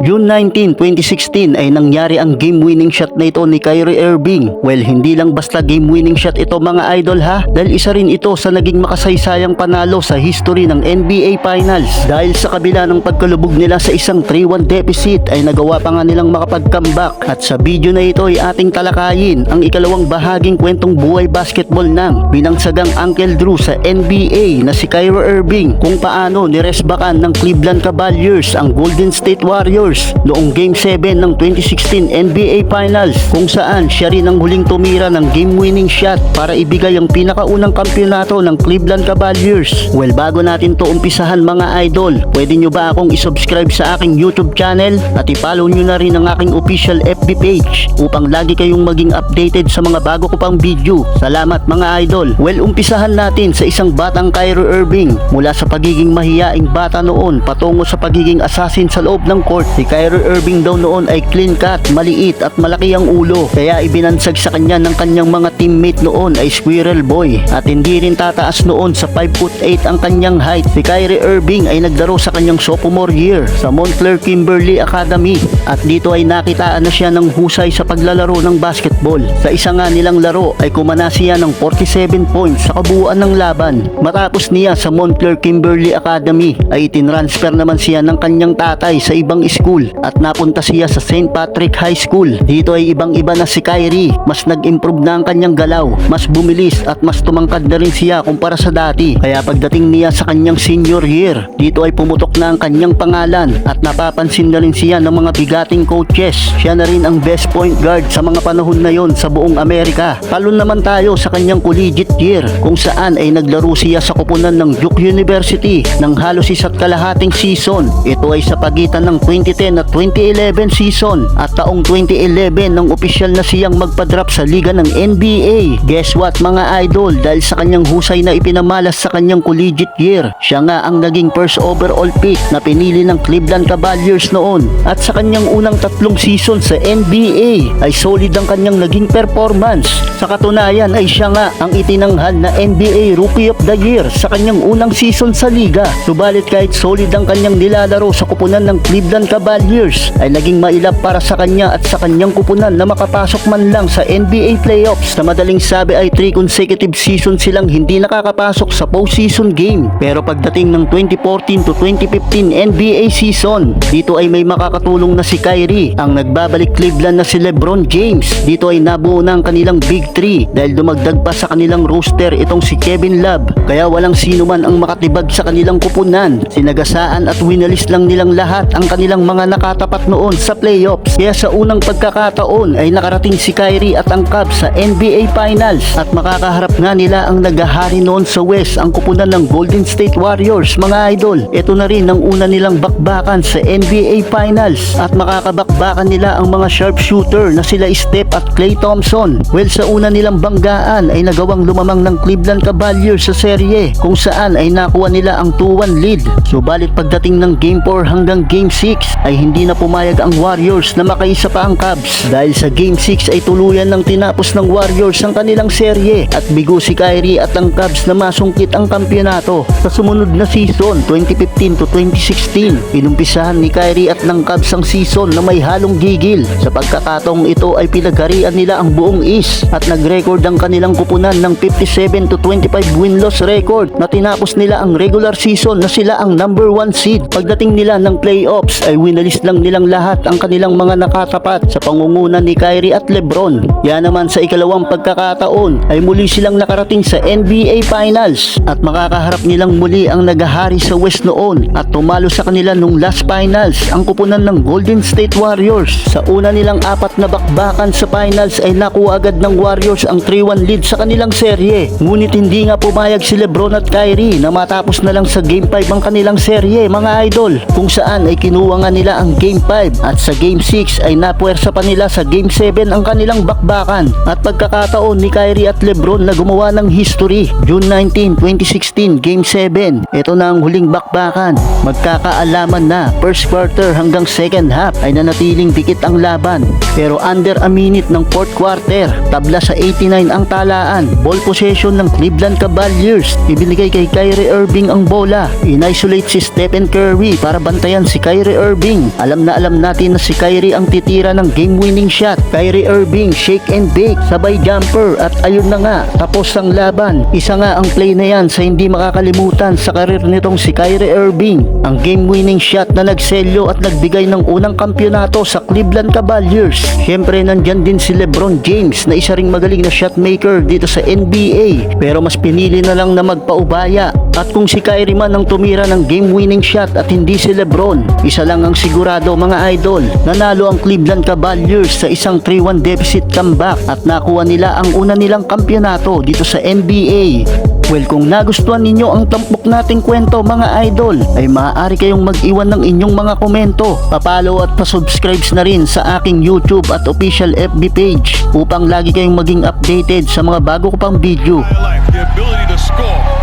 June 19, 2016 ay nangyari ang game-winning shot na ito ni Kyrie Irving. Well, hindi lang basta game-winning shot ito mga idol ha, dahil isa rin ito sa naging makasaysayang panalo sa history ng NBA Finals. Dahil sa kabila ng pagkalubog nila sa isang 3-1 deficit ay nagawa pa nga nilang makapag-comeback. At sa video na ito ay ating talakayin ang ikalawang bahaging kwentong buhay basketball ng binangsagang Uncle Drew sa NBA na si Kyrie Irving, kung paano niresbakan ng Cleveland Cavaliers ang Golden State Warriors noong Game 7 ng 2016 NBA Finals, kung saan siya rin ang huling tumira ng game-winning shot para ibigay ang pinakaunang kampyonato ng Cleveland Cavaliers. Well, bago natin to umpisahan mga idol, pwede nyo ba akong isubscribe sa aking YouTube channel at i-follow nyo na rin ang aking official FB page upang lagi kayong maging updated sa mga bago ko pang video. Salamat mga idol. Well, umpisahan natin sa isang batang Kyrie Irving. Mula sa pagiging mahiyaing bata noon patungo sa pagiging assassin sa loob ng court, si Kyrie Irving daw noon ay clean cut, maliit at malaki ang ulo, kaya ibinansag sa kanya ng kanyang mga teammate noon ay Squirrel Boy, at hindi rin tataas noon sa 5'8" ang kanyang height. Si Kyrie Irving ay naglaro sa kanyang sophomore year sa Montclair Kimberly Academy, at dito ay nakitaan na siya ng husay sa paglalaro ng basketball. Sa isa nga nilang laro ay kumana siya ng 47 points sa kabuuan ng laban. Matapos niya sa Montclair Kimberly Academy ay itinransfer naman siya ng kanyang tatay sa ibang school at napunta siya sa St. Patrick High School. Dito ay ibang-iba na si Kyrie. Mas nag-improve na ang kanyang galaw, mas bumilis at mas tumangkad na rin siya kumpara sa dati. Kaya pagdating niya sa kanyang senior year, dito ay pumutok na ang kanyang pangalan at napapansin na rin siya ng mga bigating coaches. Siya na rin ang best point guard sa mga panahon na yon sa buong Amerika. Talon naman tayo sa kanyang collegiate year, kung saan ay naglaro siya sa koponan ng Duke University ng halos isa't kalahating season. Ito ay sa pagitan ng 2010 at 2011 season, at taong 2011 nang opisyal na siyang magpa-drop sa liga ng NBA. Guess what mga idol, dahil sa kanyang husay na ipinamalas sa kanyang collegiate year, siya nga ang naging first overall pick na pinili ng Cleveland Cavaliers noon. At sa kanyang unang 3 season sa NBA ay solid ang kanyang naging performance. Sa katunayan ay siya nga ang itinanghal na NBA Rookie of the Year sa kanyang unang season sa liga. Subalit kahit solid ang kanyang nilalaro sa kupunan ng Cleveland Cavaliers, ay naging mailap para sa kanya at sa kanyang kupunan na makapasok man lang sa NBA playoffs. Sa madaling sabi ay 3 consecutive season silang hindi nakakapasok sa postseason game. Pero pagdating ng 2014 to 2015 NBA season, dito ay may makakatulong na si Kyrie. Ang nagbabalik Cleveland na si LeBron James, dito ay nabuo na ang kanilang Big 3 dahil dumagdag pa sa kanilang roster itong si Kevin Love. Kaya walang sino man ang makatibag sa kanilang kupunan. Sinagasaan at winalis lang nilang lahat ang kanilang mga nakatapat noon sa playoffs. Kaya sa unang pagkakataon ay nakarating si Kyrie at ang Cavs sa NBA Finals, at makakaharap nga nila ang naghahari noon sa West, ang kupunan ng Golden State Warriors mga idol. Ito na rin ang una nilang bakbakan sa NBA Finals, at makakabakbakan nila ang mga sharpshooter na sila Steph at Klay Thompson. Well, sa una nilang banggaan ay nagawang lumamang ng Cleveland Cavaliers sa serye, kung saan ay nakuha nila ang 2-1 lead. Subalit pagdating ng Game 4 hanggang Game 6 ay hindi na pumayag ang Warriors na makaisa pa ang Cavs, dahil sa Game 6 ay tuluyan ng tinapos ng Warriors ang kanilang serye at bigo si Kyrie at ang Cavs na masungkit ang kampyonato. Sa sumunod na season 2015 to 2016, inumpisahan ni Kyrie at ng Cavs ang season na may halong gigil. Sa pagkakataong ito ay pinagharian nila ang buong East at nag-record ang kanilang kupunan ng 57 to 25 win-loss record na tinapos nila ang regular season na sila ang number 1 seed. Pagdating nila ng playoffs ay winalis lang nilang lahat ang kanilang mga nakatapat sa pangunguna ni Kyrie at LeBron. Yan naman sa ikalawang pagkakataon ay muli silang nakarating sa NBA Finals, at makakaharap nilang muli ang naghahari sa West noon at tumalo sa kanila nung last finals ang kupunan ng Golden State Warriors. Sa una nilang 4 na bakbakan sa finals ay nakuha agad ng Warriors ang 3-1 lead sa kanilang serye. Ngunit hindi nga pumayag si LeBron at Kyrie na matapos na lang sa Game 5 ang kanilang serye mga idol, kung saan ay kinuha nga nila ang Game 5 at sa Game 6 ay napuwersa pa nila sa Game 7 ang kanilang bakbakan. At pagkakataon ni Kyrie at LeBron na gumawa ng history. June 19, 2016 Game 7, ito na ang huling bakbakan. Magkakaalaman na first quarter hanggang second half ay nanatiling dikit ang laban, pero under a minute ng fourth quarter, tabla sa 89 ang talaan. Ball possession ng Cleveland Cavaliers, ibinigay kay Kyrie Irving ang bola. In-isolate si Stephen Curry para bantayan si Kyrie Irving Irving. Alam natin na si Kyrie ang titira ng game-winning shot. Kyrie Irving, shake and bake, sabay jumper at ayun na nga, tapos ang laban. Isa nga ang play na yan sa hindi makakalimutan sa karir nitong si Kyrie Irving. Ang game-winning shot na nagselyo at nagbigay ng unang kampyonato sa Cleveland Cavaliers. Siyempre nandyan din si LeBron James na isa ring magaling na shot maker dito sa NBA. Pero mas pinili na lang na magpaubaya. At kung si Kyrie man ang tumira ng game-winning shot at hindi si LeBron, isa lang ang sigurado mga idol, nanalo ang Cleveland Cavaliers sa isang 3-1 deficit comeback at nakuha nila ang una nilang kampyonato dito sa NBA. Well, kung nagustuhan ninyo ang tampok nating kwento mga idol, ay maaari kayong mag-iwan ng inyong mga komento, papalo at pasubscribe na rin sa aking YouTube at official FB page upang lagi kayong maging updated sa mga bago ko pang video. The ability to score.